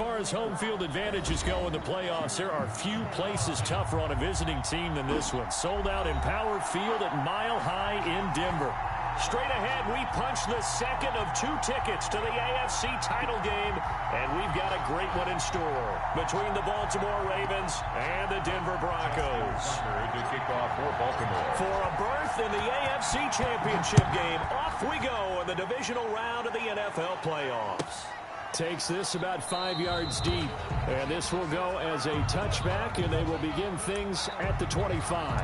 far as home field advantages go in the playoffs, there are few places tougher on a visiting team than this one. Sold out Empower Field at Mile High in Denver. Straight ahead, we punch the second of 2 tickets to the AFC title game, and we've got a great one in store between the Baltimore Ravens and the Denver Broncos. To kick off for Baltimore. For a berth in the AFC Championship game, off we go in the divisional round of the NFL playoffs. Takes this about 5 yards deep, and this will go as a touchback, and they will begin things at the 25.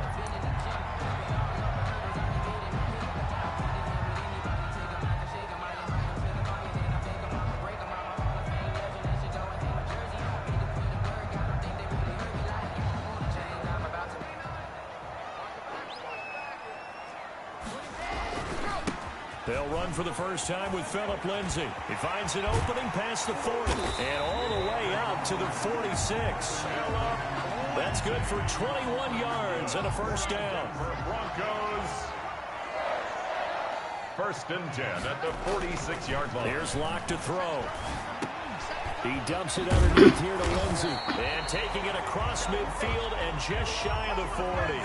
They'll run for the first time with Phillip Lindsay. He finds an opening past the 40 and all the way out to the 46. That's good for 21 yards and a first down. Broncos. First and 10 at the 46-yard line. Here's Locke to throw. He dumps it underneath here to Lindsay. And taking it across midfield and just shy of the 40.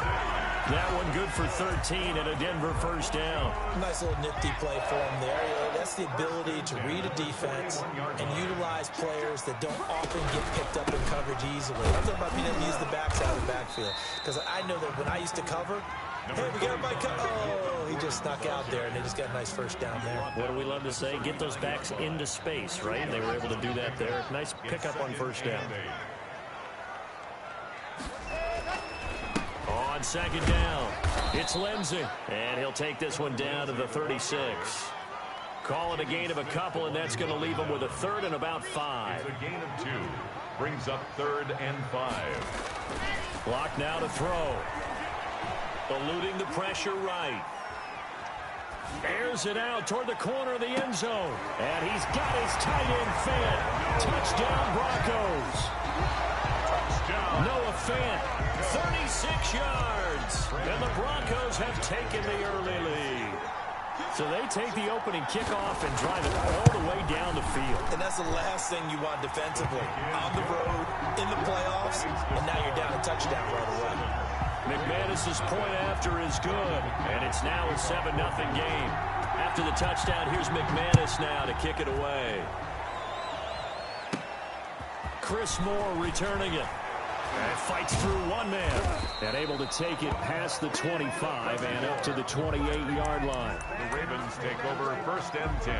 That one good for 13 and a Denver first down. Nice little nifty play for him there. That's the ability to read a defense and utilize players that don't often get picked up in coverage easily. I'm talking about being able to use the backside of the backfield. Because I know that when I used to cover, hey, we got my cover. Oh, he just snuck out there, and they just got a nice first down there. What do we love to say? Get those backs into space, right? And they were able to do that there. Nice pickup on first down. On second down, it's Lindsay. And he'll take this one down to the 36. Call it a gain of a couple, and that's going to leave him with a third and about 5. A gain of 2 brings up 3rd and 5. Locke now to throw. Eluding the pressure right. Airs it out toward the corner of the end zone. And he's got his tight end Fant. Touchdown Broncos. Touchdown. Noah Fant, 36 yards. And the Broncos have taken the early lead. So they take the opening kickoff and drive it all the way down the field. And that's the last thing you want defensively. On the road, in the playoffs, and now you're down a touchdown right away. McManus's point after is good, and it's now a 7-0 game. After the touchdown, here's McManus now to kick it away. Chris Moore returning it. And fights through one man. And able to take it past the 25 and up to the 28-yard line. The Ravens take over 1st and 10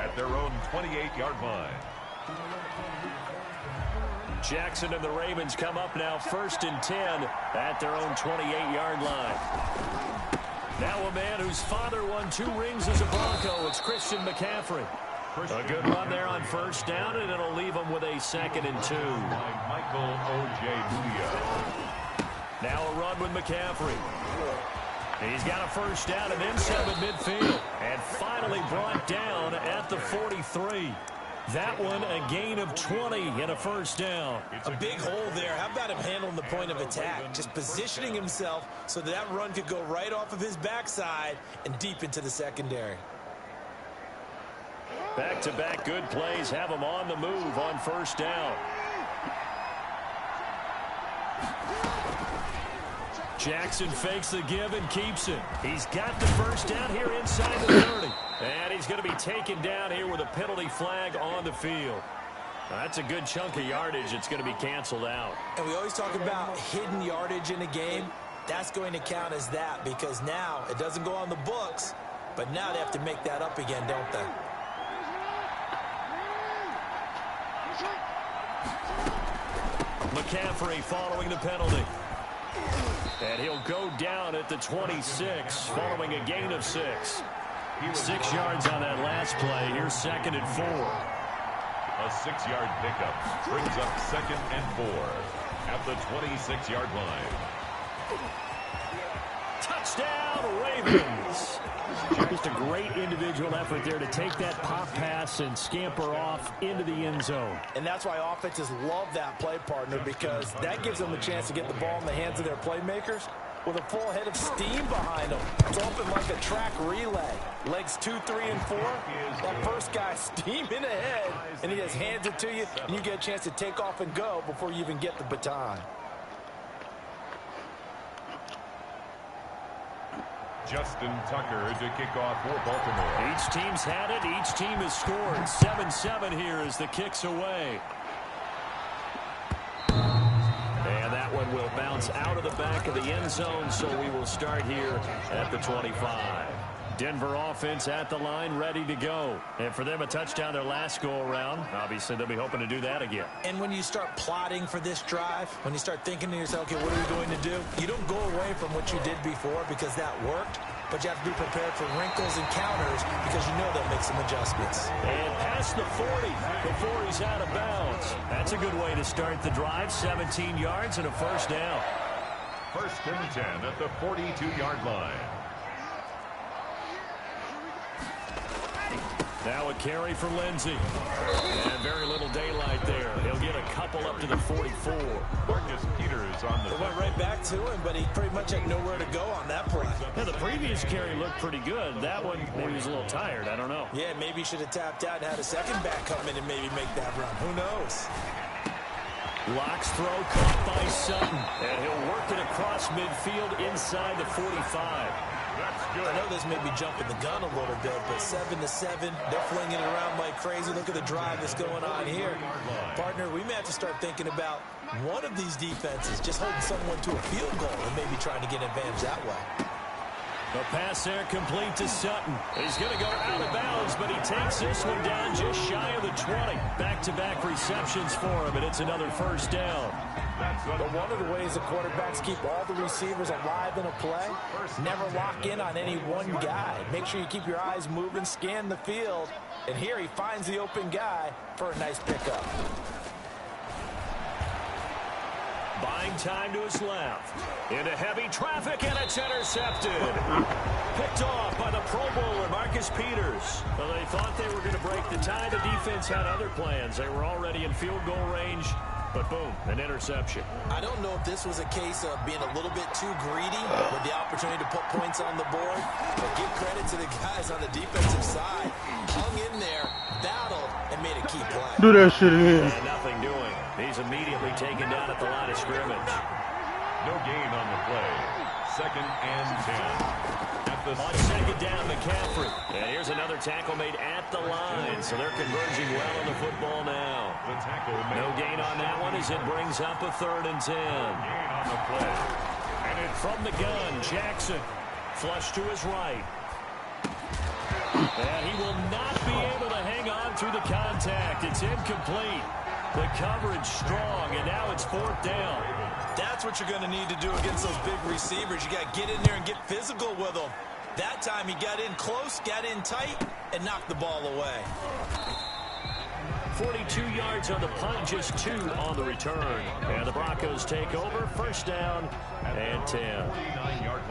at their own 28-yard line. Jackson and the Ravens come up now 1st and 10 at their own 28-yard line. Now a man whose father won 2 rings as a Bronco. It's Christian McCaffrey. A good run there on first down, and it'll leave him with a 2nd and 2. Michael Ojemudia. Now a run with McCaffrey. He's got a first down and then some at midfield. And finally brought down at the 43. That one a gain of 20 and a first down. A big hole there. How about him handling the point of attack? Just positioning himself so that run could go right off of his backside and deep into the secondary. Back-to-back good plays have him on the move on first down. Jackson fakes the give and keeps it. He's got the first down here inside the 30. And he's going to be taken down here with a penalty flag on the field. Now, that's a good chunk of yardage. It's going to be canceled out. And we always talk about hidden yardage in a game. That's going to count as that because now it doesn't go on the books, but now they have to make that up again, don't they? McCaffrey following the penalty. And he'll go down at the 26 following a gain of 6. 6 yards on that last play. Here's 2nd and 4. A 6-yard pickup brings up 2nd and 4 at the 26-yard line. Touchdown, Ravens. Just a great individual effort there to take that pop pass and scamper off into the end zone. And that's why offenses love that play, partner, because that gives them a chance to get the ball in the hands of their playmakers with a full head of steam behind him. It's open like a track relay. Legs 2, 3, and 4. That first guy steaming ahead, and he just hands it to you, and you get a chance to take off and go before you even get the baton. Justin Tucker to kick off for Baltimore. Each team's had it. Each team has scored. 7-7 here as the kick's away. And that one will bounce out of the back of the end zone, so we will start here at the 25. Denver offense at the line, ready to go. And for them, a touchdown their last go-around. Obviously, they'll be hoping to do that again. And when you start plotting for this drive, when you start thinking to yourself, okay, what are we going to do? You don't go away from what you did before because that worked, but you have to be prepared for wrinkles and counters because you know they'll make some adjustments. And past the 40 before he's out of bounds. That's a good way to start the drive. 17 yards and a first down. First and 10 at the 42-yard line. Now a carry for Lindsey. And very little daylight there. He'll get a couple up to the 44. Marcus Peters on the... They went right back to him, but he pretty much had nowhere to go on that play. Yeah, the previous carry looked pretty good. That one, maybe he was a little tired. I don't know. Yeah, maybe he should have tapped out and had a second back come in and maybe make that run. Who knows? Locks throw caught by Sutton. And he'll work it across midfield inside the 45. I know this may be jumping the gun a little bit, but 7-7, they're flinging it around like crazy. Look at the drive that's going on here. Partner, we may have to start thinking about one of these defenses just holding someone to a field goal and maybe trying to get an advantage that way. The pass there complete to Sutton. He's going to go out of bounds, but he takes this one down just shy of the 20. Back-to-back receptions for him, and it's another first down. But one of the ways the quarterbacks keep all the receivers alive in a play, never lock in on any one guy. Make sure you keep your eyes moving, scan the field, and here he finds the open guy for a nice pickup. Buying time to his left. Into heavy traffic, and it's intercepted. Picked off by the Pro Bowler, Marcus Peters. Well, they thought they were going to break the tie. The defense had other plans. They were already in field goal range, but boom, an interception. I don't know if this was a case of being a little bit too greedy with the opportunity to put points on the board, but give credit to the guys on the defensive side. Hung in there, battled, and made a key play. Do that shit again. And nothing doing. He's immediately taken down at the line of scrimmage. No gain on the play. Second and 10. At the on second down, McCaffrey. And here's another tackle made at the line. So they're converging well on the football now. The tackle made. No gain on that one as it brings up a 3rd and 10. Gain on the play. And it's from the gun, Jackson. Flush to his right. And he will not be able to hang on through the contact. It's incomplete. The coverage strong, and now it's 4th down. That's what you're going to need to do against those big receivers. You got to get in there and get physical with them. That time he got in close, got in tight, and knocked the ball away. 42 yards on the punt, just 2 on the return. And the Broncos take over, first down and 10.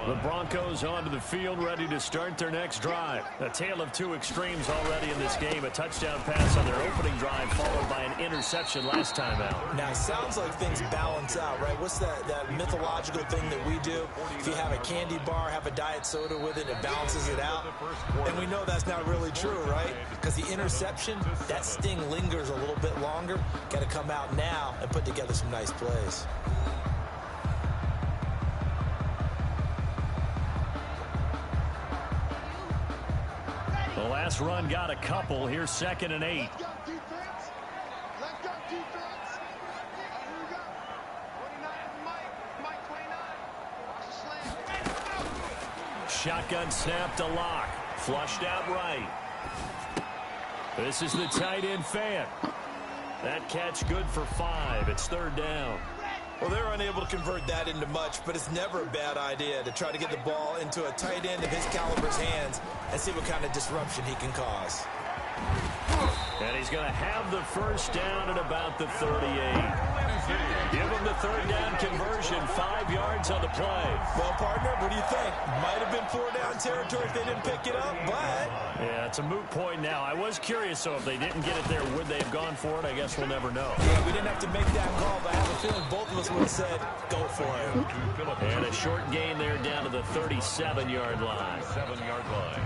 The Broncos onto the field, ready to start their next drive. A tale of two extremes already in this game. A touchdown pass on their opening drive, followed by an interception last time out. Now, it sounds like things balance out, right? What's that mythological thing that we do? If you have a candy bar, have a diet soda with it, it balances it out. And we know that's not really true, right? Because the interception, that sting lingers a little bit longer. Got to come out now and put together some nice plays. The last run got a couple. Here's 2nd and 8. Shotgun snap to Lock. Flushed out right. This is the tight end fan. That catch good for 5. It's 3rd down. Well, they're unable to convert that into much, but it's never a bad idea to try to get the ball into a tight end of his caliber's hands and see what kind of disruption he can cause. And he's going to have the first down at about the 38. Give him the third down conversion, 5 yards on the play. Well, partner, what do you think? Might have been 4-down territory if they didn't pick it up, but... Yeah, it's a moot point now. I was curious, so if they didn't get it there, would they have gone for it? I guess we'll never know. Yeah, we didn't have to make that call, but I have a feeling both of us would have said, go for it. And a short gain there down to the 37-yard line. 7-yard line.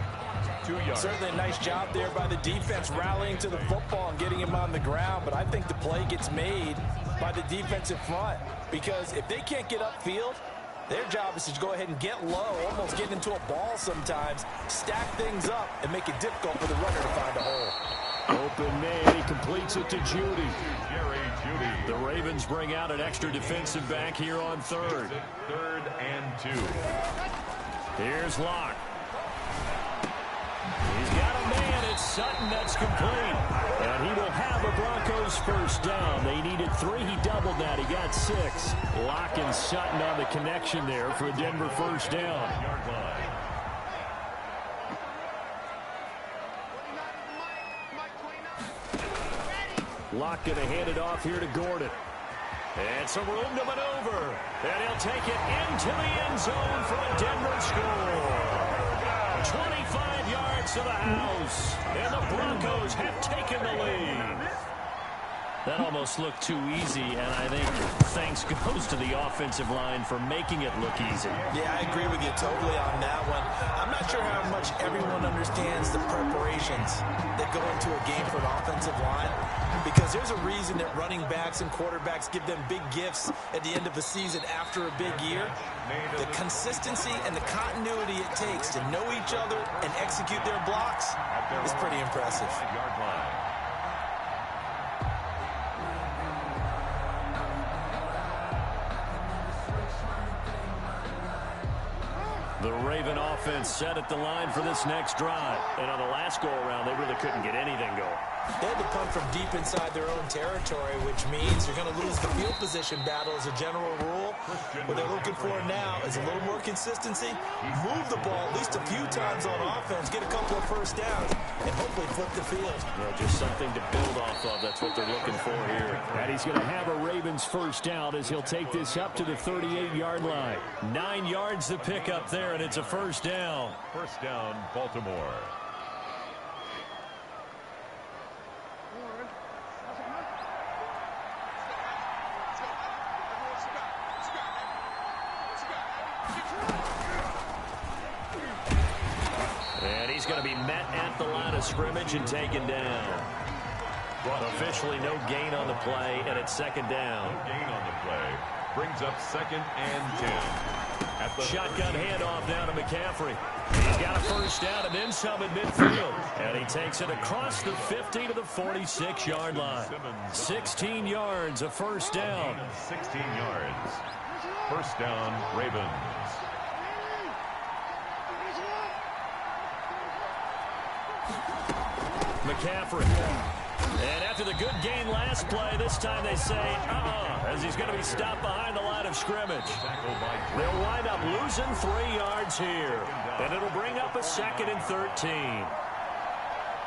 2 yards. Certainly a nice job there by the defense rallying to the football and getting him on the ground, but I think the play gets made by the defensive front, because if they can't get upfield, their job is to go ahead and get low, almost get into a ball sometimes, stack things up, and make it difficult for the runner to find a hole. Open man, he completes it to Judy. Jerry Judy. The Ravens bring out an extra defensive back here on third. 3rd and 2. Here's Locke. He's got a man. It's Sutton. That's complete. And he will have a Broncos first down. They needed 3. He doubled that. He got 6. Locke and Sutton on the connection there for a Denver first down. Locke going to hand it off here to Gordon. And some room to maneuver. And he'll take it into the end zone for a Denver score. 25 yards to the house, and the Broncos have taken the lead. That almost looked too easy, and I think thanks goes to the offensive line for making it look easy. Yeah, I agree with you totally on that one. I'm not sure how much everyone understands the preparations that go into a game for an offensive line, because there's a reason that running backs and quarterbacks give them big gifts at the end of the season after a big year. The consistency and the continuity it takes to know each other and execute their blocks is pretty impressive. The Raven offense set at the line for this next drive. And on the last go-around, they really couldn't get anything going. They had to punt from deep inside their own territory, which means you're going to lose the field position battle as a general rule. What they're looking for now is a little more consistency, move the ball at least a few times on offense, get a couple of first downs, and hopefully flip the field. Yeah, just something to build off of. That's what they're looking for here. And he's going to have a Ravens first down as he'll take this up to the 38-yard line. 9 yards to pick up there, and it's a first down. First down, Baltimore. And he's going to be met at the line of scrimmage and taken down. Officially no gain on the play, and it's second down. No gain on the play. Brings up 2nd and 10. At the shotgun handoff down to McCaffrey. He's got a first down and then some at midfield. And he takes it across the 50 to the 46-yard line. 16 yards, a first down. 16 yards. First down, Ravens. McCaffrey. And after the good gain last play, this time they say, as he's going to be stopped behind the line of scrimmage. They'll wind up losing 3 yards here. And it'll bring up a 2nd and 13.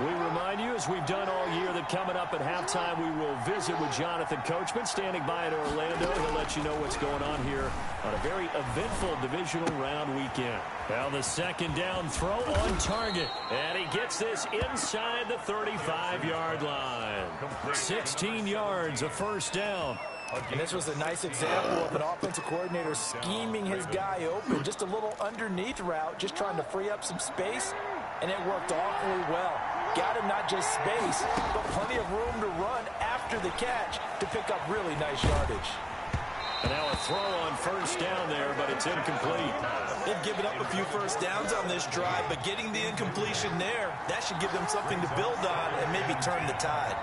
We remind you, as we've done all year, that coming up at halftime, we will visit with Jonathan Coachman, standing by in Orlando. He'll let you know what's going on here on a very eventful divisional round weekend. Now the second down throw on target. And he gets this inside the 35-yard line. 16 yards, a first down. And this was a nice example of an offensive coordinator scheming his guy open. Just a little underneath route, just trying to free up some space. And it worked awfully well. Got him not just space, but plenty of room to run after the catch to pick up really nice yardage. And now a throw on first down there, but it's incomplete. They've given up a few first downs on this drive, but getting the incompletion there, that should give them something to build on and maybe turn the tide.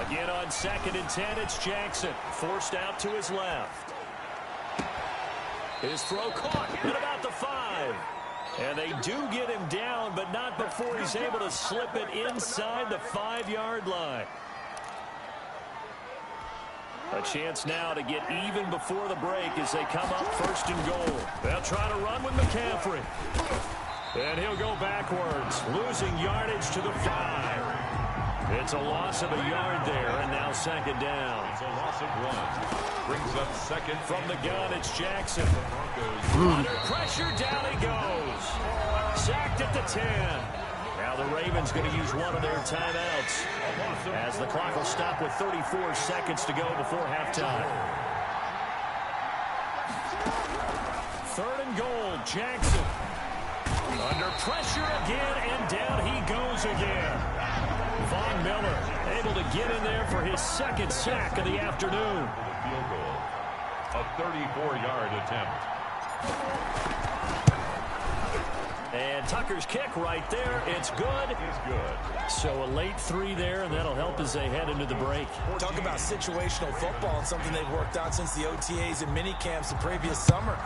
Again on 2nd and 10, it's Jackson. Forced out to his left. His throw caught at about the 5. And they do get him down, but not before he's able to slip it inside the 5-yard line. A chance now to get even before the break as they come up 1st and goal. They'll try to run with McCaffrey. And he'll go backwards, losing yardage to the 5. It's a loss of a yard there, and now second down. It's a loss of 1. Brings up second. From the gun, it's Jackson. Under pressure, down he goes. Sacked at the 10. Now the Ravens going to use one of their timeouts, as the clock will stop with 34 seconds to go before halftime. 3rd and goal, Jackson. Under pressure again, and down he goes again. Von Miller able to get in there for his 2nd sack of the afternoon. Field goal. A 34-yard attempt. And Tucker's kick right there. It's good. It's good. So a late 3 there, and that'll help as they head into the break. Talk about situational football and something they've worked on since the OTAs and mini camps the previous summer.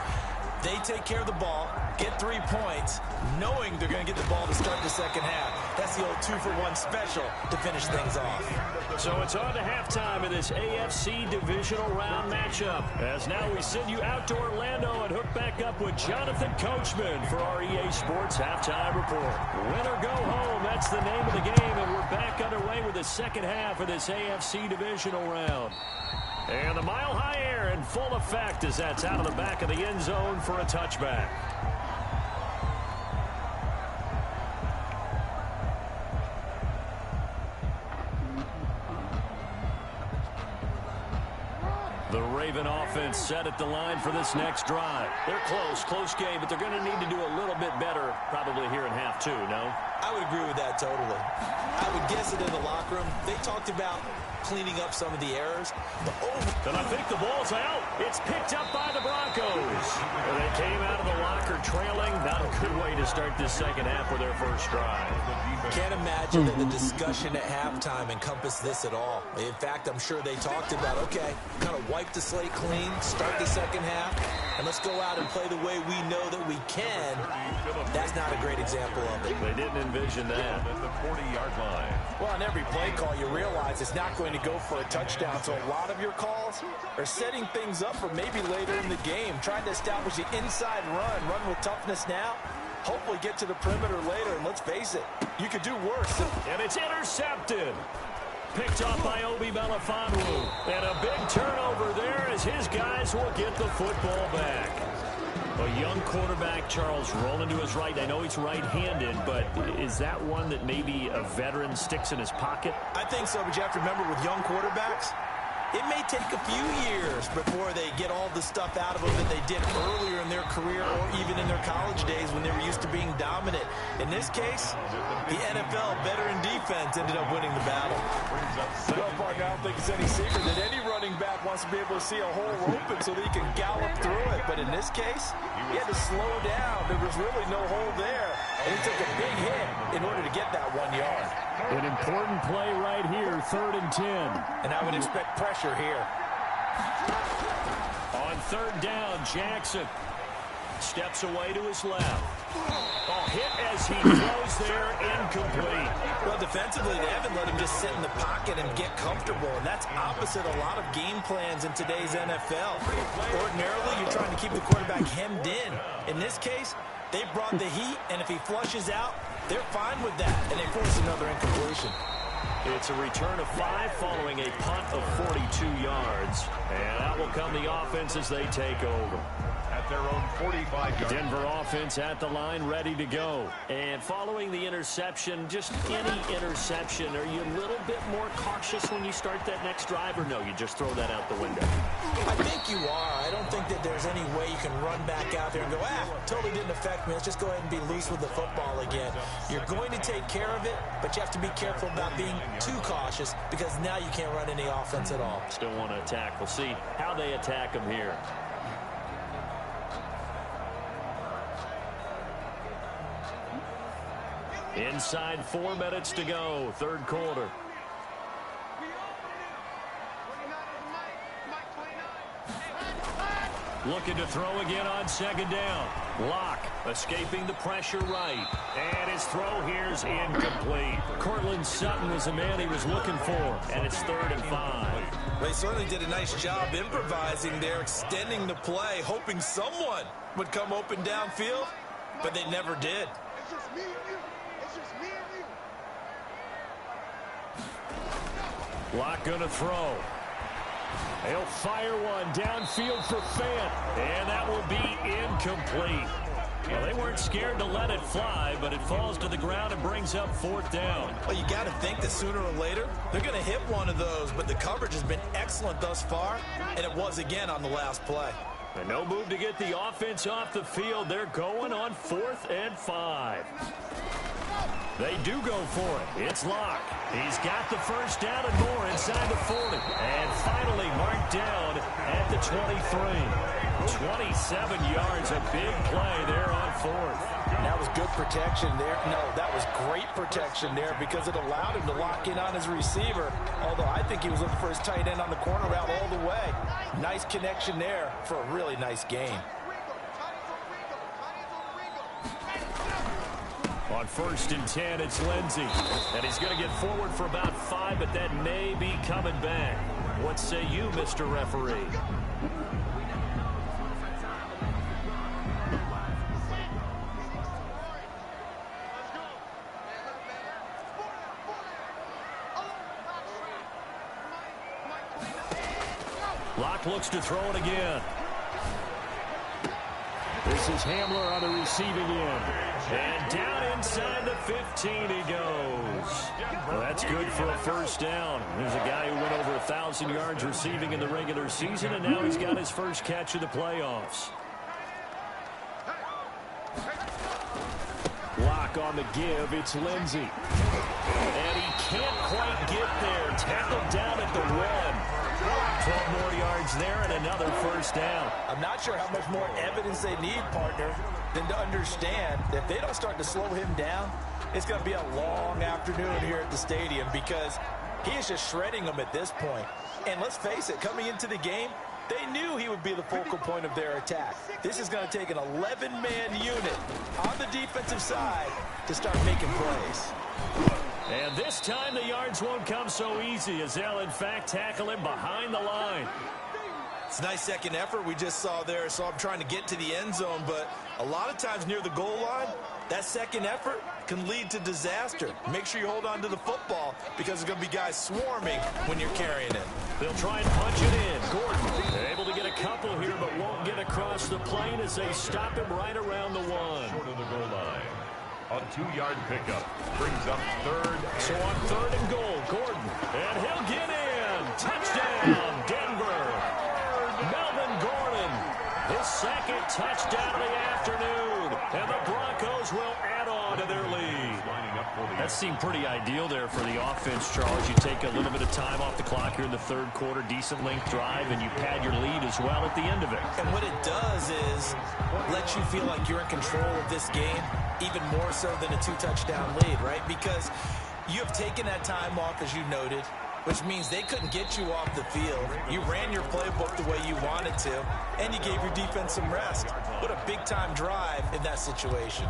They take care of the ball, get 3 points, knowing they're going to get the ball to start the second half. That's the old 2-for-1 special to finish things off. So it's on to halftime in this AFC divisional round matchup. As now we send you out to Orlando and hook back up with Jonathan Coachman for our EA Sports Halftime Report. Win or go home, that's the name of the game, and we're back underway with the second half of this AFC divisional round. And the mile-high air in full effect as that's out of the back of the end zone for a touchback. The Raven offense set at the line for this next drive. They're close game, but they're going to need to do a little bit better probably here in half 2, no? I would agree with that totally. I would guess it in the locker room. They talked about cleaning up some of the errors. And I think the ball's out. It's picked up by the Broncos. And they came out of the locker trailing. Not a good way to start this second half with their first drive. Can't imagine that the discussion at halftime encompassed this at all. In fact, I'm sure they talked about, okay, kind of wipe the slate clean, start the second half, and let's go out and play the way we know that we can. That's not a great example of it. They didn't envision that. At the 40-yard line. Well, on every play call, you realize it's not going to go for a touchdown. So a lot of your calls are setting things up for maybe later in the game, trying to establish the inside run with toughness now, hopefully get to the perimeter later. And let's face it, you could do worse. And it's intercepted. Picked off by Obi Melifonwu. And a big turnover there as his guys will get the football back. A young quarterback, Charles, rolling to his right. I know he's right-handed, but is that one that maybe a veteran sticks in his pocket? I think so, but you have to remember with young quarterbacks, it may take a few years before they get all the stuff out of them that they did earlier in their career or even in their college days when they were used to being dominant. In this case, the NFL veteran defense ended up winning the battle. Well, partner, I don't think it's any secret that any running back wants to be able to see a hole open so that he can gallop through it. But in this case, he had to slow down. There was really no hole there. And he took a big hit in order to get that 1 yard. An important play right here, 3rd and 10. And I would expect pressure here. On 3rd down, Jackson steps away to his left. Oh, hit as he throws there, incomplete. Well, defensively, they haven't let him just sit in the pocket and get comfortable, and that's opposite a lot of game plans in today's NFL. Ordinarily, you're trying to keep the quarterback hemmed in. In this case, they brought the heat, and if he flushes out, they're fine with that, and they force another incompletion. It's a return of 5 following a punt of 42 yards. And out will come the offense as they take over. At their own 45-yard. Denver offense at the line, ready to go. And following the interception, just any interception, are you a little bit more cautious when you start that next drive, or no, you just throw that out the window? I think you are. I don't think that there's any way you can run back out there and go, totally didn't affect me. Let's just go ahead and be loose with the football again. You're going to take care of it, but you have to be careful about being too cautious because now you can't run any offense at all. Still want to attack. We'll see how they attack them here. Inside 4 minutes to go, 3rd quarter. Looking to throw again on 2nd down. Locke escaping the pressure right. And his throw here's incomplete. Cortland Sutton was the man he was looking for. And it's 3rd and 5. They certainly did a nice job improvising there, extending the play, hoping someone would come open downfield, but they never did. Locke gonna throw. He'll fire one downfield for Fant, and that will be incomplete. Well, they weren't scared to let it fly, but it falls to the ground and brings up 4th down. Well, you got to think that sooner or later, they're going to hit one of those, but the coverage has been excellent thus far, and it was again on the last play. And no move to get the offense off the field. They're going on 4th and 5. They do go for it. It's Locke. He's got the first down and more inside the 40. And finally marked down at the 23. 27 yards, a big play there on 4th. That was good protection there. No, that was great protection there because it allowed him to lock in on his receiver. Although I think he was looking for his tight end on the corner route all the way. Nice connection there for a really nice gain. On 1st and 10, it's Lindsey. And he's going to get forward for about 5, but that may be coming back. What say you, Mr. Referee? Locke looks to throw it again. This is Hamler on the receiving end. And down inside the 15 he goes. Well, that's good for a 1st down. There's a guy who went over 1,000 yards receiving in the regular season, and now he's got his first catch of the playoffs. Locke on the give. It's Lindsey. And he can't quite get there. Tackled down at the 1. 12 more yards there and another 1st down. I'm not sure how much more evidence they need, partner, than to understand that if they don't start to slow him down, it's going to be a long afternoon here at the stadium because he is just shredding them at this point. And let's face it, coming into the game, they knew he would be the focal point of their attack. This is going to take an 11-man unit on the defensive side to start making plays. And this time the yards won't come so easy as they'll, in fact, tackle him behind the line. It's a nice second effort we just saw there. So I'm trying to get to the end zone, but a lot of times near the goal line, that second effort can lead to disaster. Make sure you hold on to the football because there's going to be guys swarming when you're carrying it. They'll try and punch it in. Gordon able to get a couple here, but won't get across the plane as they stop him right around the 1. Short of the goal line. A 2-yard pickup brings up 3rd. So on 3rd and goal, Gordon. And he'll get in. Touchdown, Denver. Melvin Gordon. His 2nd touchdown of the afternoon. And the Broncos will add on to their lead. That seemed pretty ideal there for the offense, Charles. You take a little bit of time off the clock here in the 3rd quarter, decent length drive, and you pad your lead as well at the end of it. And what it does is let you feel like you're in control of this game, even more so than a 2-touchdown lead, right? Because you have taken that time off, as you noted, which means they couldn't get you off the field. You ran your playbook the way you wanted to, and you gave your defense some rest. What a big-time drive in that situation.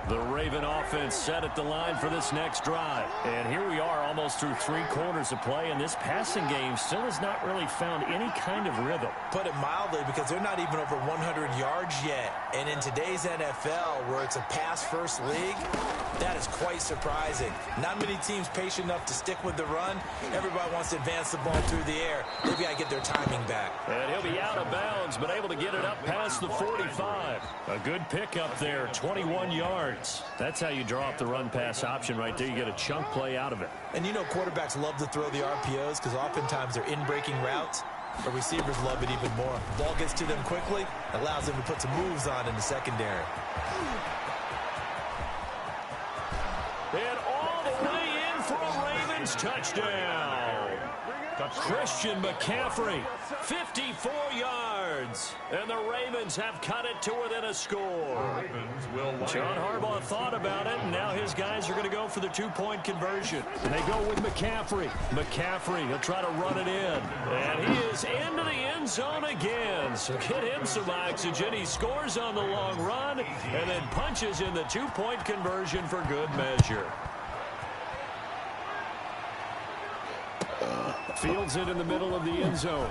The Raven offense set at the line for this next drive. And here we are almost through 3 quarters of play, and this passing game still has not really found any kind of rhythm. Put it mildly, because they're not even over 100 yards yet. And in today's NFL, where it's a pass-first league, that is quite surprising. Not many teams patient enough to stick with the run. Everybody wants to advance the ball through the air. They've got to get their timing back. And he'll be out of bounds, but able to get it up past the 45. A good pickup there, 21 yards. That's how you draw up the run-pass option right there. You get a chunk play out of it. And you know quarterbacks love to throw the RPOs because oftentimes they're in-breaking routes. But receivers love it even more. Ball gets to them quickly, allows them to put some moves on in the secondary. And all the way in for a Ravens touchdown. Christian McCaffrey, 54 yards. And the Ravens have cut it to within a score. John Harbaugh thought about it, and now his guys are going to go for the 2-point conversion. And they go with McCaffrey. McCaffrey, he'll try to run it in. And he is into the end zone again. So get him some oxygen. He scores on the long run and then punches in the 2-point conversion for good measure. Fields it in the middle of the end zone.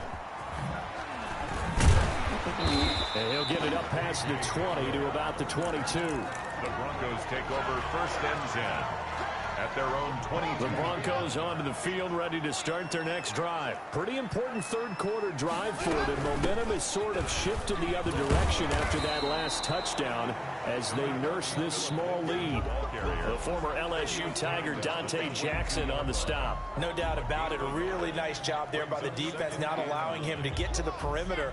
And he'll get it up past the 20 to about the 22. The Broncos take over first and 10 at their own 22. The Broncos onto the field, ready to start their next drive. Pretty important third-quarter drive for them. Momentum has sort of shifted the other direction after that last touchdown as they nurse this small lead. The former LSU Tiger Dante Jackson on the stop. No doubt about it. A really nice job there by the defense, not allowing him to get to the perimeter.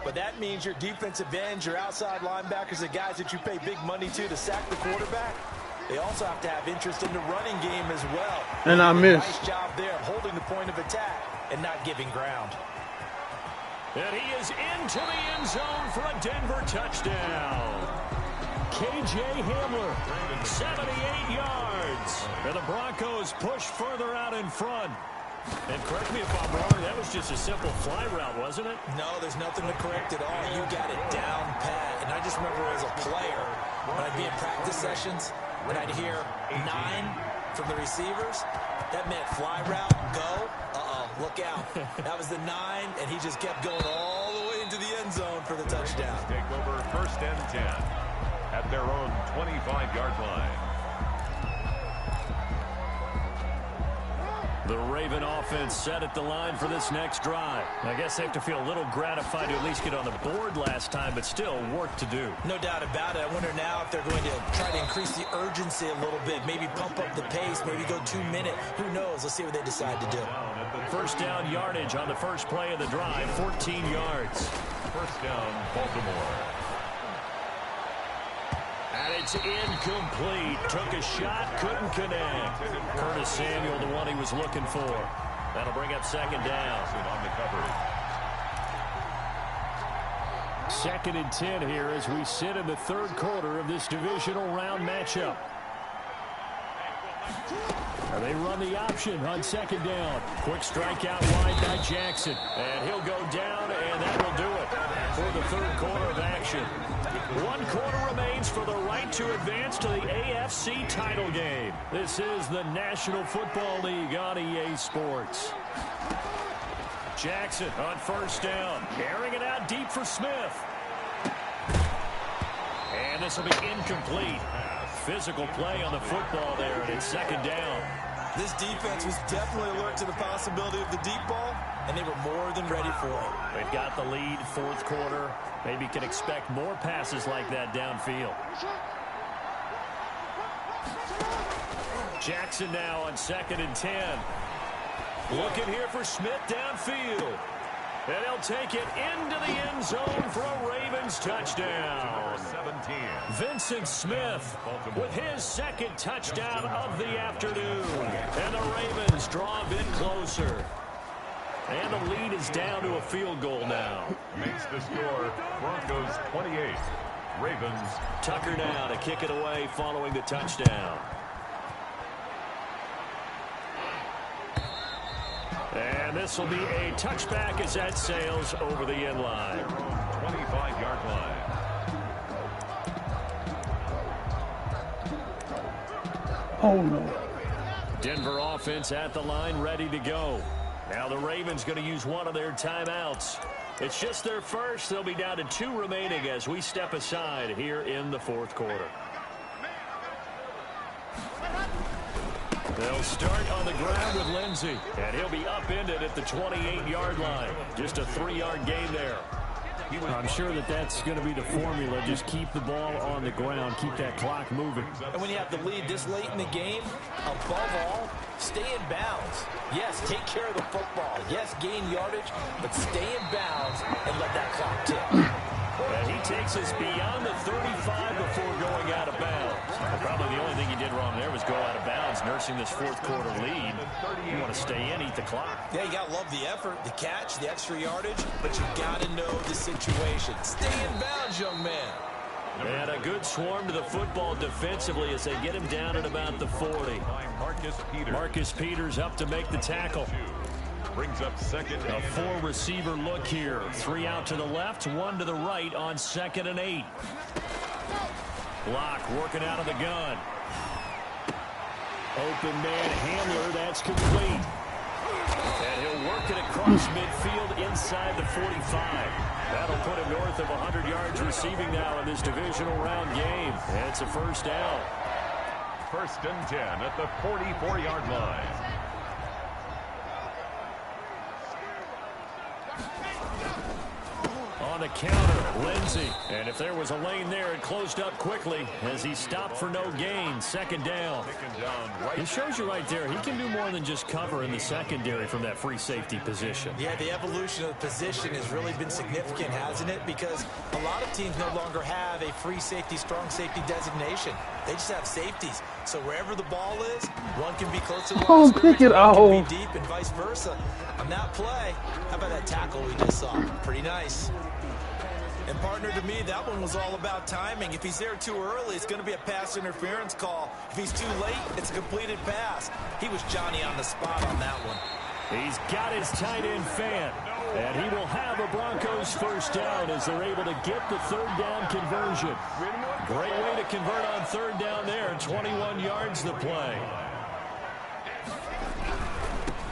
But that means your defensive ends, your outside linebackers, the guys that you pay big money to sack the quarterback, they also have to have interest in the running game as well. And I missed. Nice job there of holding the point of attack and not giving ground. And he is into the end zone for a Denver touchdown. K.J. Hamler, 78 yards. And the Broncos push further out in front. And correct me if I'm wrong, that was just a simple fly route, wasn't it? No, there's nothing to correct at all. You got it down pat. And I just remember as a player, when I'd be in practice sessions, when I'd hear 9 from the receivers, that meant fly route, go. Look out. That was the 9, and he just kept going all the way into the end zone for the touchdown. Take over first and 10 at their own 25-yard line. The Raven offense set at the line for this next drive. I guess they have to feel a little gratified to at least get on the board last time, but still work to do. No doubt about it. I wonder now if they're going to try to increase the urgency a little bit, maybe pump up the pace, maybe go 2-minute. Who knows? Let's see what they decide to do. First down yardage on the first play of the drive, 14 yards. First down, Baltimore. And it's incomplete. Took a shot, couldn't connect. Curtis Samuel, the one he was looking for. That'll bring up second down. On the coverage. Second and 10 here as we sit in the third quarter of this divisional round matchup. And they run the option on second down. Quick strike out wide by Jackson. And he'll go down, and that will do it for the third quarter of action. 1 quarter remains for the right to advance to the AFC title game. This is the National Football League on EA Sports. Jackson on first down. Airing it out deep for Smith. And this will be incomplete. Physical play on the football there, and it's second down. This defense was definitely alert to the possibility of the deep ball, and they were more than ready for it. They've got the lead, fourth quarter. Maybe can expect more passes like that downfield. Jackson now on second and 10. Looking here for Smith downfield. And he'll take it into the end zone for a Ravens touchdown. 17. Vincent Smith with his second touchdown of the afternoon. And the Ravens draw a bit closer. And the lead is down to a field goal now. Makes the score Broncos 28. Ravens. Tucker now to kick it away following the touchdown. And this will be a touchback as that sails over the end line. 25-yard line. Oh, no. Denver offense at the line, ready to go. Now the Ravens going to use one of their timeouts. It's just their first. They'll be down to 2 remaining as we step aside here in the fourth quarter. They'll start on the ground with Lindsey, and he'll be upended at the 28-yard line. Just a 3-yard gain there. I'm sure that that's going to be the formula. Just keep the ball on the ground, keep that clock moving. And when you have the lead this late in the game, above all, stay in bounds. Yes, take care of the football. Yes, gain yardage, but stay in bounds and let that clock tick. And he takes us beyond the 35 before going out of bounds. Probably the only thing he did wrong there was go out of bounds, nursing this fourth quarter lead. You want to stay in, eat the clock. Yeah, you got to love the effort, the catch, the extra yardage, but you got to know the situation. Stay in bounds, young man. And a good swarm to the football defensively as they get him down at about the 40. Marcus Peters up to make the tackle. Brings up second. A 4-receiver look here. 3 out to the left, 1 to the right on second and 8. Block working out of the gun. Open man Hamler, that's complete. And he'll work it across across midfield inside the 45. That'll put him north of 100 yards receiving now in this divisional round game. And it's a first down. 1st and 10 at the 44-yard line. On the counter, Lindsey. And if there was a lane there, it closed up quickly as he stopped for no gain. 2nd down. He shows you right there, he can do more than just cover in the secondary from that free safety position. Yeah, the evolution of the position has really been significant, hasn't it? Because a lot of teams no longer have a free safety, strong safety designation. They just have safeties. So wherever the ball is, one can be close to the line of scrimmage, one can be deep, and vice versa. On that play, how about that tackle we just saw? Pretty nice. And partner, to me, that one was all about timing. If he's there too early, it's going to be a pass interference call. If he's too late, it's a completed pass. He was Johnny on the spot on that one. He's got his tight end fan. And he will have a Broncos first down as they're able to get the 3rd down conversion. Great way to convert on 3rd down there. 21 yards to play.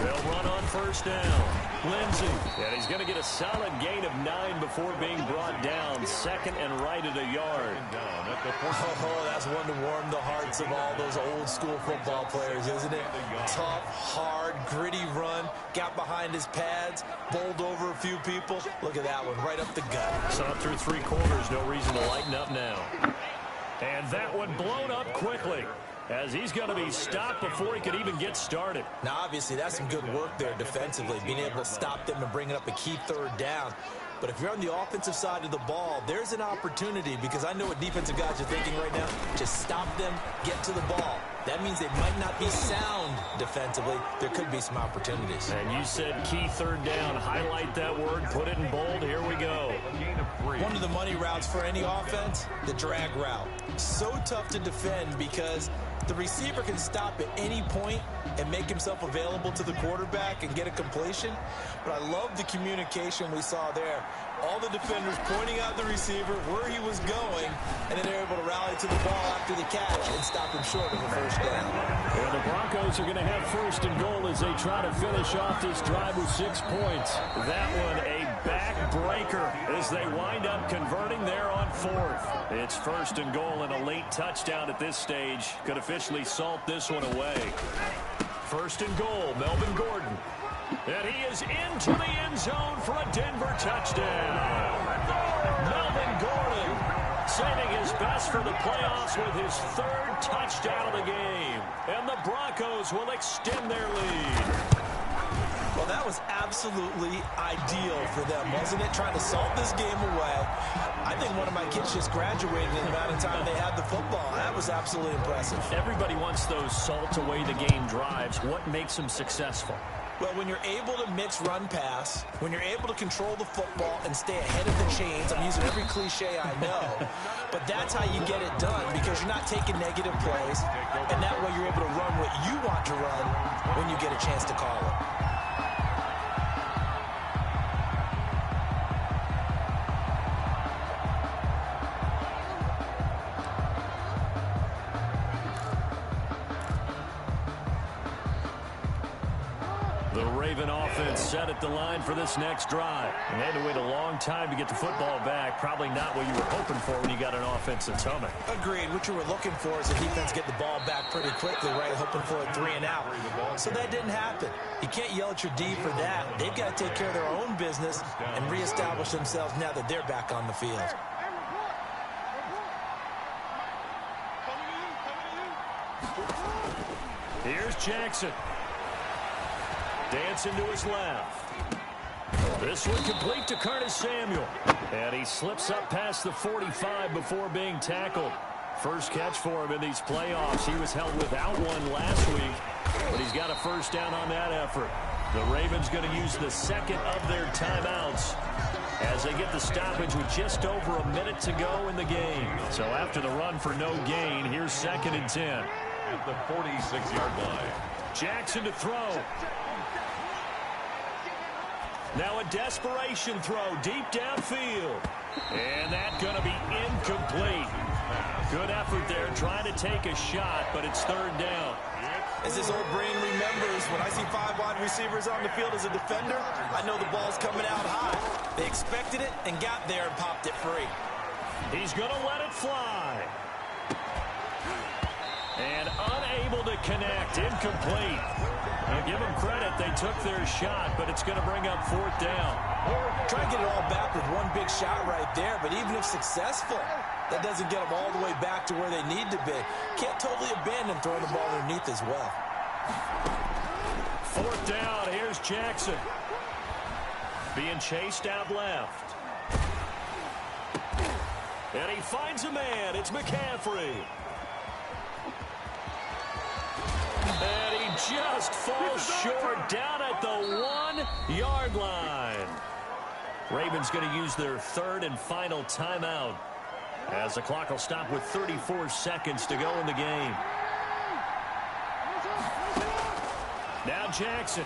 They'll run on 1st down. Lindsey. And he's going to get a solid gain of 9 before being brought down. 2nd and right at a yard. Oh, that's one to warm the hearts of all those old school football players, isn't it? Tough, hard, gritty run. Got behind his pads. Bowled over a few people. Look at that one, right up the gut. Saw it through 3 quarters. No reason to lighten up now. And that one blown up quickly, as he's going to be stopped before he could even get started. Now, obviously, that's some good work there defensively, being able to stop them and bring up a key 3rd down. But if you're on the offensive side of the ball, there's an opportunity, because I know what defensive guys are thinking right now. Just stop them, get to the ball. That means they might not be sound defensively. There could be some opportunities. And you said key 3rd down. Highlight that word, put it in bold. Here we go. One of the money routes for any offense, the drag route. So tough to defend because the receiver can stop at any point and make himself available to the quarterback and get a completion. But I love the communication we saw there. All the defenders pointing out the receiver, where he was going, and then they're able to rally to the ball after the catch and stop him short of a first down. Well, the Broncos are going to have 1st and goal as they try to finish off this drive with 6 points. That one a backbreaker as they wind up converting there on 4th. It's 1st and goal, and a late touchdown at this stage could officially salt this one away. 1st and goal, Melvin Gordon. And he is into the end zone for a Denver touchdown. Melvin Gordon saving his best for the playoffs with his 3rd touchdown of the game. And the Broncos will extend their lead. Well, that was absolutely ideal for them, wasn't it? Trying to salt this game away. I think one of my kids just graduated in the amount of time they had the football. That was absolutely impressive. Everybody wants those salt away the game drives. What makes them successful? Well, when you're able to mix run-pass, when you're able to control the football and stay ahead of the chains, I'm using every cliche I know, but that's how you get it done, because you're not taking negative plays, and that way you're able to run what you want to run when you get a chance to call it. The Raven offense set at the line for this next drive. And they had to wait a long time to get the football back. Probably not what you were hoping for when you got an offense that's humming. Agreed. What you were looking for is the defense get the ball back pretty quickly, right? Hoping for a 3 and out. So that didn't happen. You can't yell at your D for that. They've got to take care of their own business and reestablish themselves now that they're back on the field. Here's Jackson. Dancing to his left. This one complete to Curtis Samuel. And he slips up past the 45 before being tackled. First catch for him in these playoffs. He was held without one last week, but he's got a first down on that effort. The Ravens going to use the 2nd of their timeouts as they get the stoppage with just over a minute to go in the game. So after the run for no gain, here's 2nd and 10. At the 46-yard line. Jackson to throw. Now a desperation throw deep downfield. And that's going to be incomplete. Good effort there trying to take a shot, but it's 3rd down. As his old brain remembers, when I see 5 wide receivers on the field as a defender, I know the ball's coming out high. They expected it and got there and popped it free. He's going to let it fly. And unable to connect. Incomplete. I'll give them credit. They took their shot, but it's going to bring up 4th down. Try to get it all back with one big shot right there, but even if successful, that doesn't get them all the way back to where they need to be. Can't totally abandon throwing the ball underneath as well. 4th down. Here's Jackson. Being chased out left. And he finds a man. It's McCaffrey. And he just falls short down at the 1-yard line. Ravens going to use their 3rd and final timeout, as the clock will stop with 34 seconds to go in the game. Now Jackson.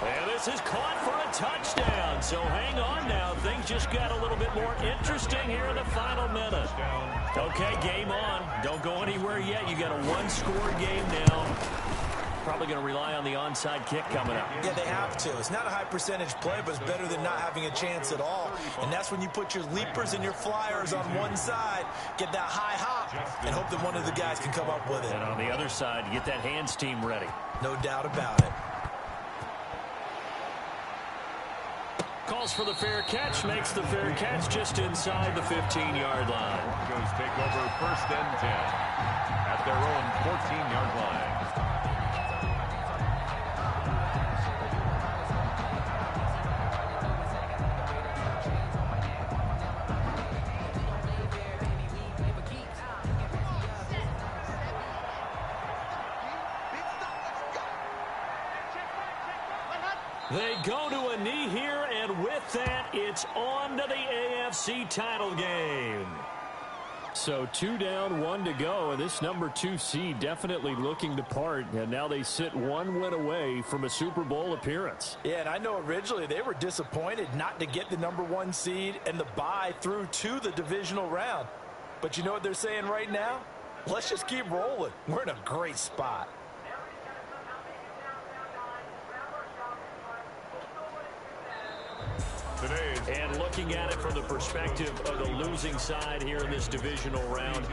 And this is caught for a touchdown. So hang on now. Things just got a little bit more interesting here in the final minute. Okay, game on. Don't go anywhere yet. You got a 1-score game now. Probably going to rely on the onside kick coming up. Yeah, they have to. It's not a high percentage play, but it's better than not having a chance at all. And that's when you put your leapers and your flyers on one side, get that high hop, and hope that one of the guys can come up with it. And on the other side, get that hands team ready. No doubt about it. Calls for the fair catch, makes the fair catch just inside the 15-yard line. Broncos take over 1st and 10 at their own 14-yard line. They go to a knee here, and with that, it's on to the AFC title game. So 2 down, 1 to go, and this number 2 seed definitely looking to part, and now they sit 1 win away from a Super Bowl appearance. Yeah, and I know originally they were disappointed not to get the number 1 seed and the bye through to the divisional round. But you know what they're saying right now? Let's just keep rolling. We're in a great spot. And looking at it from the perspective of the losing side here in this divisional round,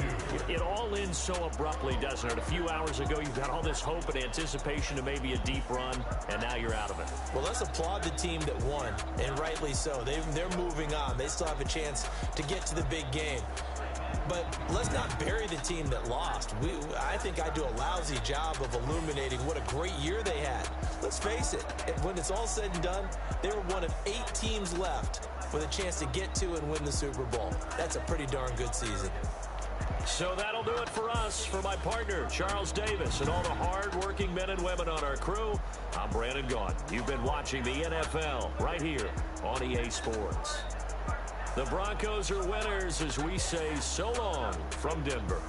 it all ends so abruptly, doesn't it? A few hours ago, you got all this hope and anticipation to maybe a deep run, and now you're out of it. Well, let's applaud the team that won, and rightly so. They're moving on. They still have a chance to get to the big game. But let's not bury the team that lost. I think I do a lousy job of illuminating what a great year they had. Let's face it, when it's all said and done, they were one of 8 teams left with a chance to get to and win the Super Bowl. That's a pretty darn good season. So that'll do it for us. For my partner, Charles Davis, and all the hard-working men and women on our crew, I'm Brandon Gaughan. You've been watching the NFL right here on EA Sports. The Broncos are winners as we say so long from Denver.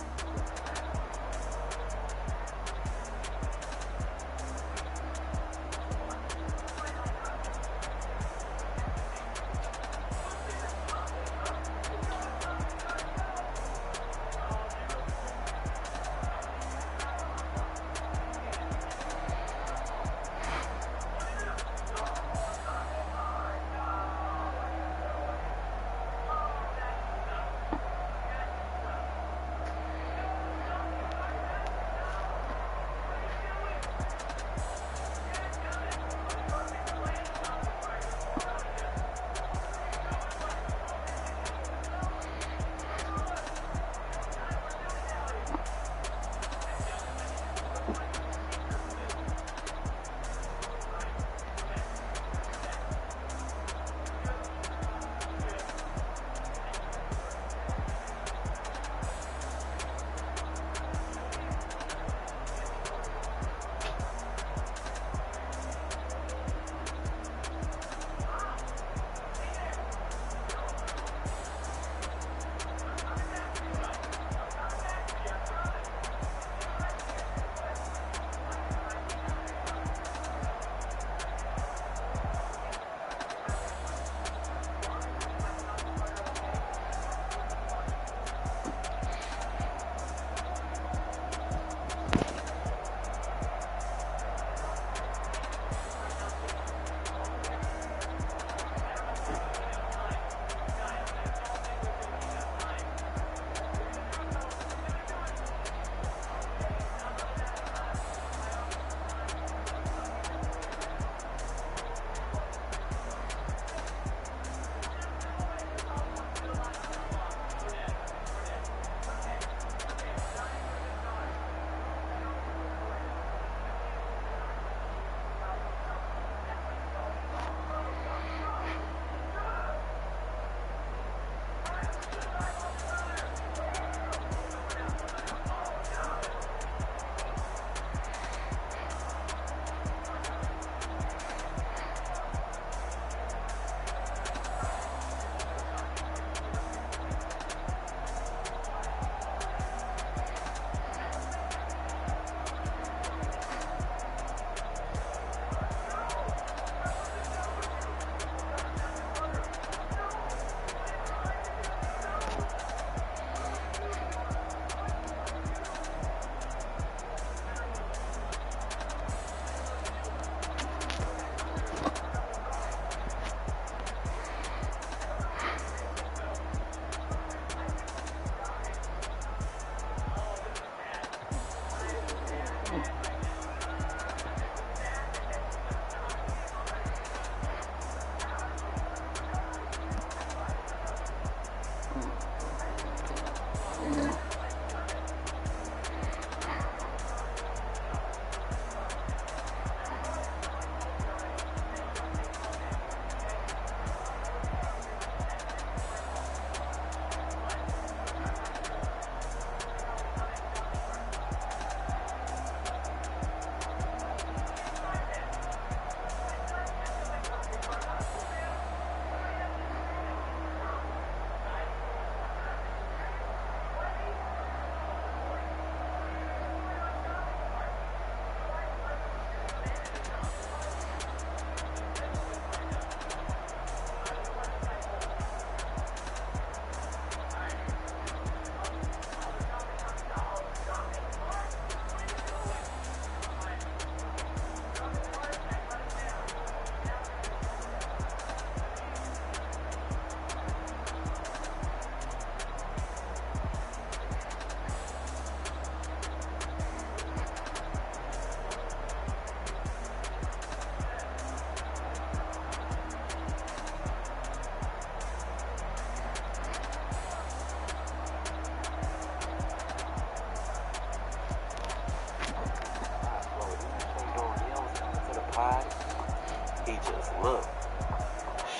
He just looked.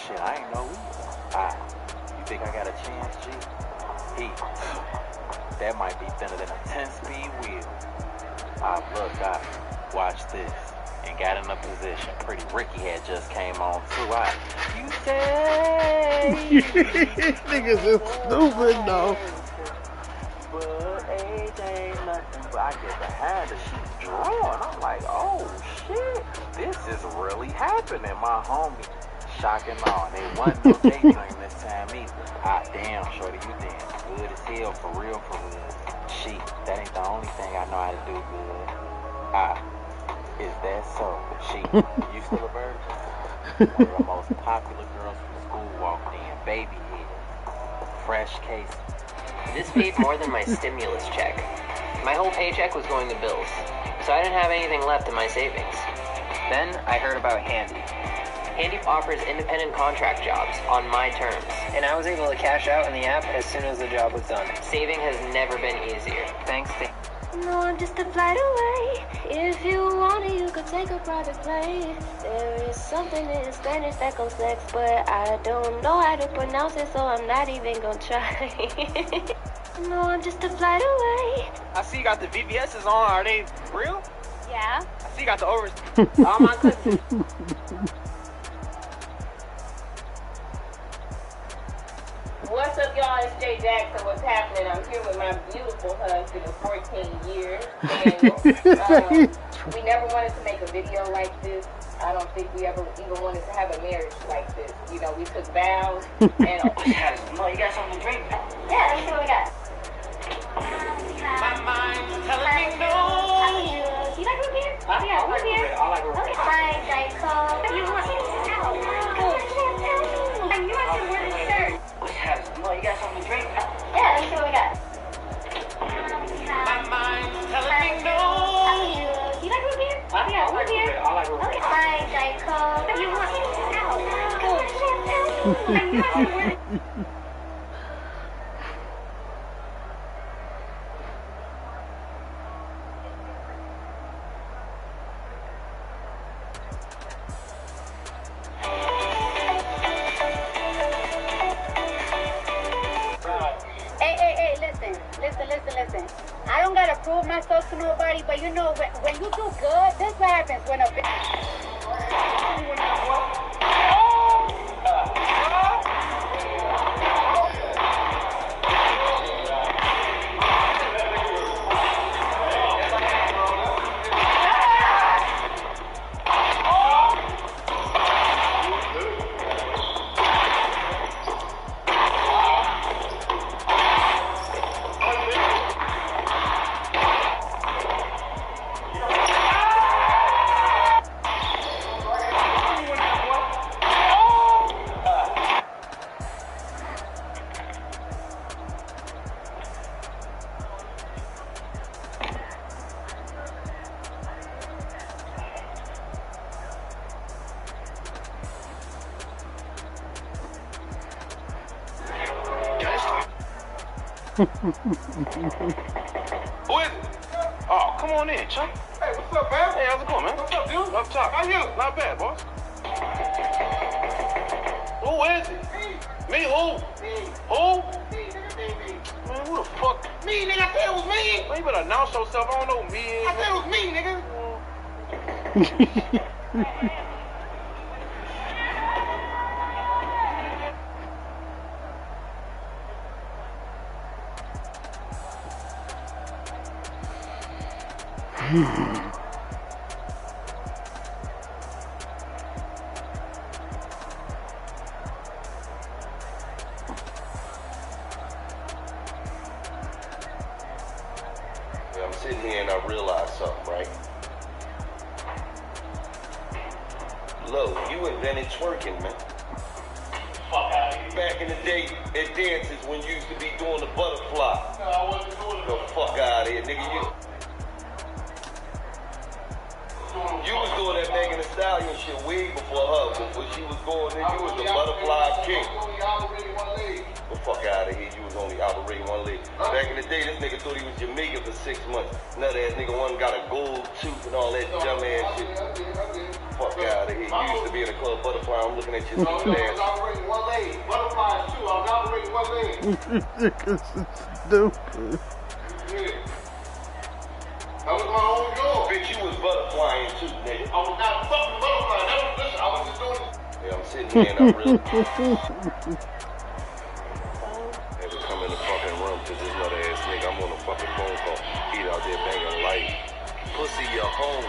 Shit, I ain't know either. You think I got a chance, G? That might be thinner than a 10-speed wheel. Look, watch this. And got in a position. Pretty Ricky had just came on too. You say Niggas is stupid, though. but age ain't nothing. But I get behind her. She's drawing. I'm like, oh shit, this is really happening. My homie, shocking all. They wasn't no daydream this time either. Damn, shorty, you damn good as hell for real, for real. Shit, that ain't the only thing I know how to do good. Is that so? You still a virgin? One of the most popular girls from school walked in, baby head, fresh case. This paid more than my stimulus check. My whole paycheck was going to bills, so I didn't have anything left in my savings. Then I heard about Handy. Handy offers independent contract jobs on my terms, and I was able to cash out in the app as soon as the job was done. Saving has never been easier, thanks to... No, I'm just a flight away. If you want it, you could take a private plane. There is something in Spanish that goes next, but I don't know how to pronounce it, so I'm not even gonna try. No, I'm just a flight away. I see you got the VVS's on. Are they real? Yeah. I see you got the overs. All my cousins. What's up, y'all? It's Jay Jackson. What's happening? I'm here with my beautiful husband of 14 years. And we never wanted to make a video like this. I don't think we ever even wanted to have a marriage like this. You know, we took vows. And You got something to drink? Yeah, let me see what we got. My mind's telling me no. You like root beer? I like root beer. I like root beer. Okay, fine, Diet Coke. You want to wear this shirt? You got something to drink? Yeah, let me see what we got. My mind's telling me no. You like root beer? I like root beer. I like root beer. Okay, fine, Diet Coke. You want to Listen. I don't gotta prove myself to nobody, but you know, when you do good, this is what happens when a Who is it? Oh, come on in, Chuck. Hey, what's up, man? Hey, how's it going, man? What's up, dude? Up top. How you? Not bad, boss. Who is it? Me. Who? Who? Man, who the fuck? Me, nigga. I said it was me. Man, you better announce yourself. I don't know who me is. I said it was me, nigga. I'm sitting here and I realize something, right? Look, you invented twerking, man. Fuck out of here. Back in the day at dances when you used to be doing the butterfly. No, I wasn't doing it. The fuck out of here, nigga. You You was doing that Megan Thee Stallion shit way before her. When she was going in, you was the butterfly king. The fuck out of here. You was only operating one leg. Back in the day, this nigga thought he was Jamaican for 6 months. Nut ass nigga one got a gold tooth and all that dumb ass shit. Fuck out of here. You used to be in the club butterfly. I'm looking at your stupid ass. I was operating one leg. Butterflies too. I was operating one leg. Niggas is stupid. Yeah. That was my own job. Bitch, you was butterflying too, nigga. I was not fucking butterfly. Listen, I was just doing it. Yeah, I'm sitting here and I really had to come in the fucking room to this nut ass nigga. I'm on a fucking phone call. He out there banging light. Pussy, you're home.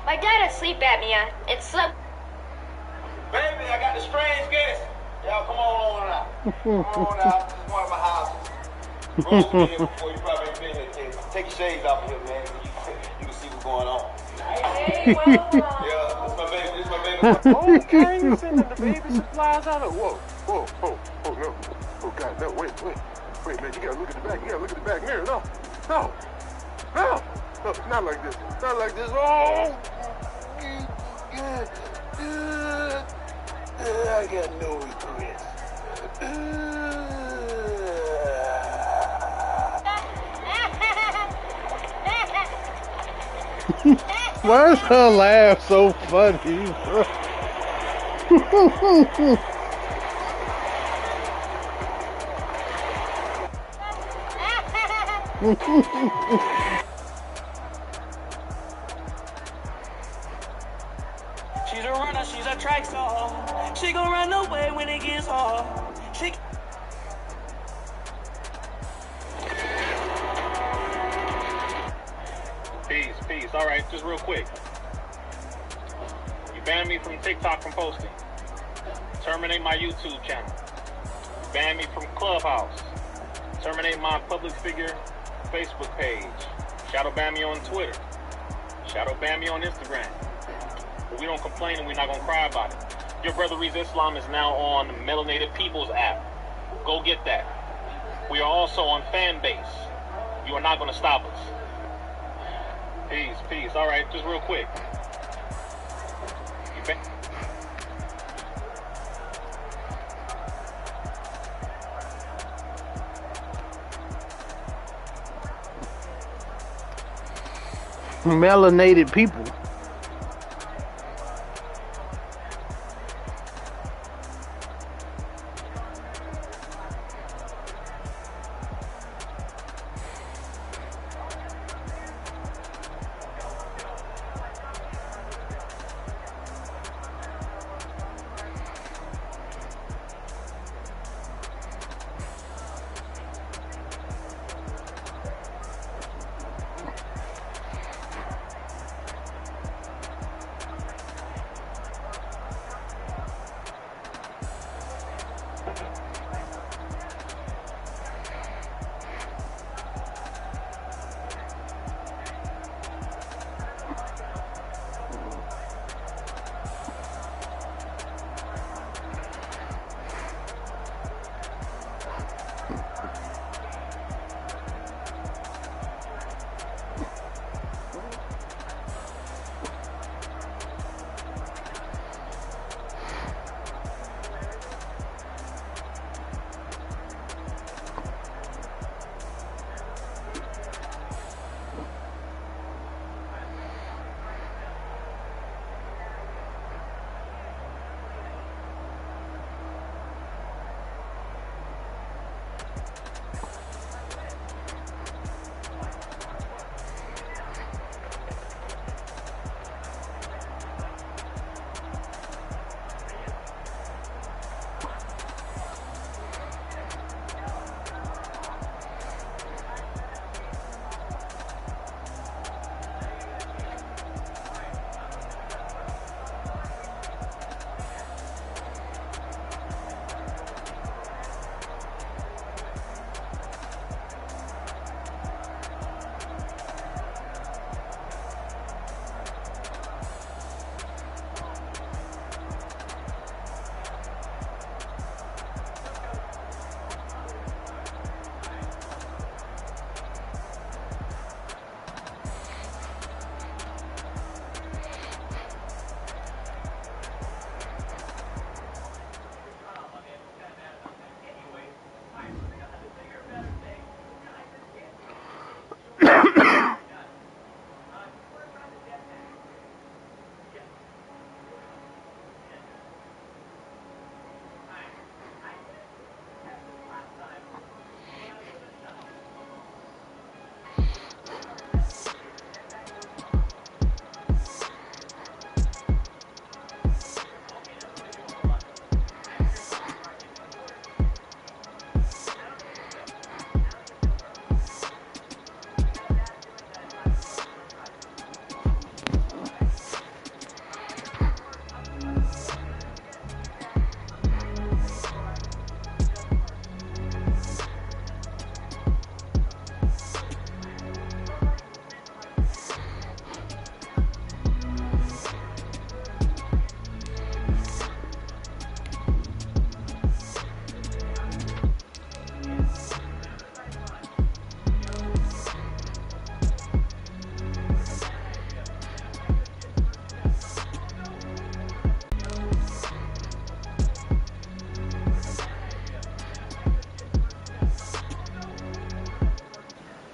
My dad has sleep apnea. It's so... Baby, I got the strange guest. Y'all come on out. Come on out. This is one of my houses. Rose been here before. You probably ain't been here. Take your shades off of here, man. So you can see what's going on. Hey, welcome. Yeah, this my baby. This my baby. Okay, you sending the baby supplies out of... Whoa, no. Oh, God, no, wait, man, you gotta look at the back. You gotta look at the back mirror. No, not like this. Not like this. Oh, I got no regrets. Why is her laugh so funny? She's a runner, she's a track star. She gon' run away when it gets hard. She... Peace. All right, just real quick. You banned me from TikTok from posting. Terminate my YouTube channel. Ban me from Clubhouse. Terminate my public figure Facebook page. Shadow ban me on Twitter. Shadow ban me on Instagram. But we don't complain and we're not gonna cry about it. Your Brother Reads Islam is now on Melanated People's app. Go get that. We are also on Fanbase. You are not gonna stop us. Peace. All right, just real quick. Melanated people.